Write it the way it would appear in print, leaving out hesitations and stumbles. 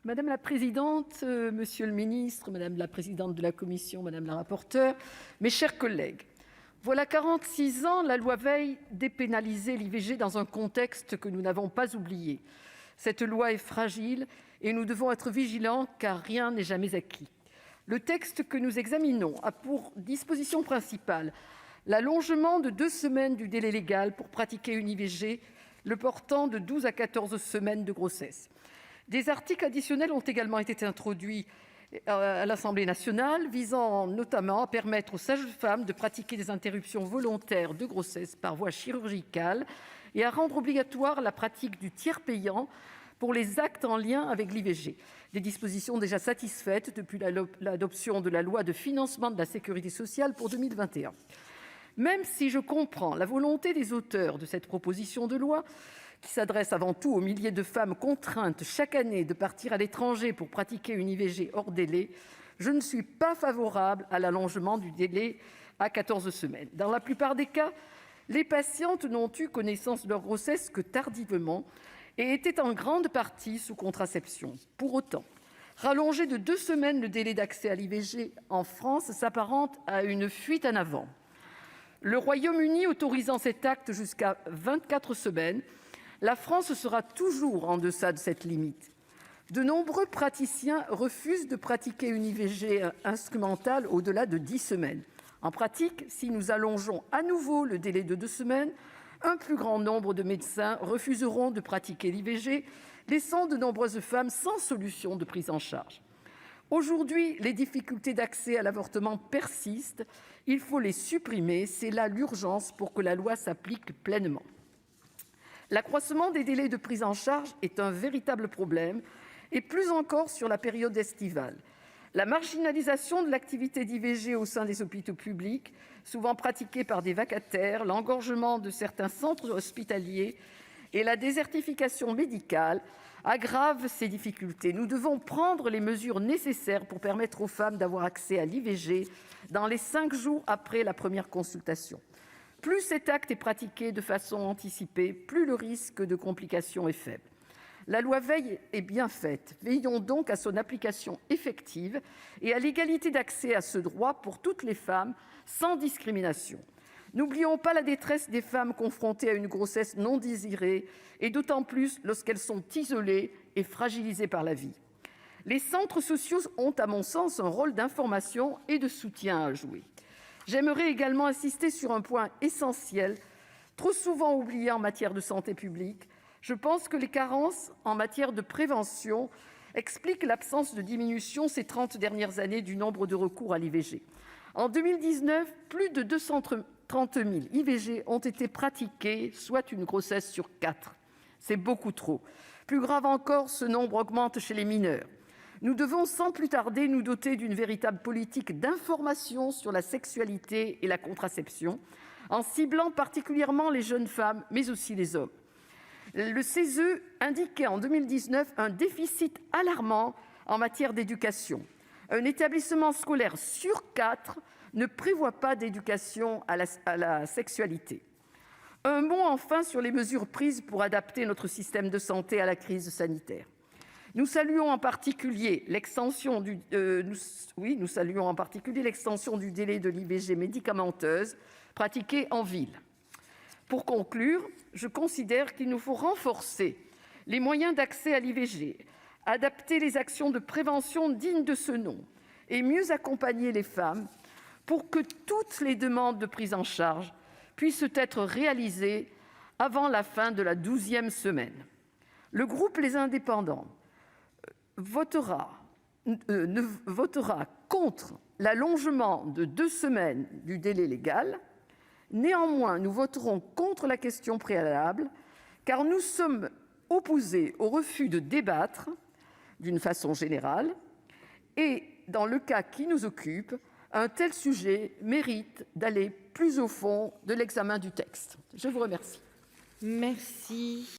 Madame la présidente, monsieur le ministre, madame la présidente de la commission, madame la rapporteure, mes chers collègues, voilà 46 ans, la loi Veil dépénalisait l'IVG dans un contexte que nous n'avons pas oublié. Cette loi est fragile et nous devons être vigilants car rien n'est jamais acquis. Le texte que nous examinons a pour disposition principale l'allongement de 2 semaines du délai légal pour pratiquer une IVG, le portant de 12 à 14 semaines de grossesse. Des articles additionnels ont également été introduits à l'Assemblée nationale, visant notamment à permettre aux sages-femmes de pratiquer des interruptions volontaires de grossesse par voie chirurgicale et à rendre obligatoire la pratique du tiers payant pour les actes en lien avec l'IVG. Des dispositions déjà satisfaites depuis l'adoption de la loi de financement de la sécurité sociale pour 2021. Même si je comprends la volonté des auteurs de cette proposition de loi, qui s'adresse avant tout aux milliers de femmes contraintes chaque année de partir à l'étranger pour pratiquer une IVG hors délai, je ne suis pas favorable à l'allongement du délai à 14 semaines. Dans la plupart des cas, les patientes n'ont eu connaissance de leur grossesse que tardivement et étaient en grande partie sous contraception. Pour autant, rallonger de 2 semaines le délai d'accès à l'IVG en France s'apparente à une fuite en avant. Le Royaume-Uni autorisant cet acte jusqu'à 24 semaines, la France sera toujours en deçà de cette limite. De nombreux praticiens refusent de pratiquer une IVG instrumentale au-delà de 10 semaines. En pratique, si nous allongeons à nouveau le délai de 2 semaines, un plus grand nombre de médecins refuseront de pratiquer l'IVG, laissant de nombreuses femmes sans solution de prise en charge. Aujourd'hui, les difficultés d'accès à l'avortement persistent. Il faut les supprimer. C'est là l'urgence pour que la loi s'applique pleinement. L'accroissement des délais de prise en charge est un véritable problème, et plus encore sur la période estivale. La marginalisation de l'activité d'IVG au sein des hôpitaux publics, souvent pratiquée par des vacataires, l'engorgement de certains centres hospitaliers et la désertification médicale aggravent ces difficultés. Nous devons prendre les mesures nécessaires pour permettre aux femmes d'avoir accès à l'IVG dans les 5 jours après la première consultation. Plus cet acte est pratiqué de façon anticipée, plus le risque de complications est faible. La loi Veil est bien faite. Veillons donc à son application effective et à l'égalité d'accès à ce droit pour toutes les femmes, sans discrimination. N'oublions pas la détresse des femmes confrontées à une grossesse non désirée, et d'autant plus lorsqu'elles sont isolées et fragilisées par la vie. Les centres sociaux ont, à mon sens, un rôle d'information et de soutien à jouer. J'aimerais également insister sur un point essentiel, trop souvent oublié en matière de santé publique. Je pense que les carences en matière de prévention expliquent l'absence de diminution ces 30 dernières années du nombre de recours à l'IVG. En 2019, plus de 230 000 IVG ont été pratiquées, soit une grossesse sur 4. C'est beaucoup trop. Plus grave encore, ce nombre augmente chez les mineurs. Nous devons sans plus tarder nous doter d'une véritable politique d'information sur la sexualité et la contraception, en ciblant particulièrement les jeunes femmes, mais aussi les hommes. Le CESE indiquait en 2019 un déficit alarmant en matière d'éducation. Un établissement scolaire sur 4 ne prévoit pas d'éducation à la sexualité. Un mot enfin sur les mesures prises pour adapter notre système de santé à la crise sanitaire. Nous saluons en particulier l'extension du délai de l'IVG médicamenteuse pratiquée en ville. Pour conclure, je considère qu'il nous faut renforcer les moyens d'accès à l'IVG, adapter les actions de prévention dignes de ce nom et mieux accompagner les femmes pour que toutes les demandes de prise en charge puissent être réalisées avant la fin de la 12e semaine. Le groupe Les Indépendants votera contre l'allongement de 2 semaines du délai légal. Néanmoins, nous voterons contre la question préalable, car nous sommes opposés au refus de débattre d'une façon générale. Et dans le cas qui nous occupe, un tel sujet mérite d'aller plus au fond de l'examen du texte. Je vous remercie. Merci.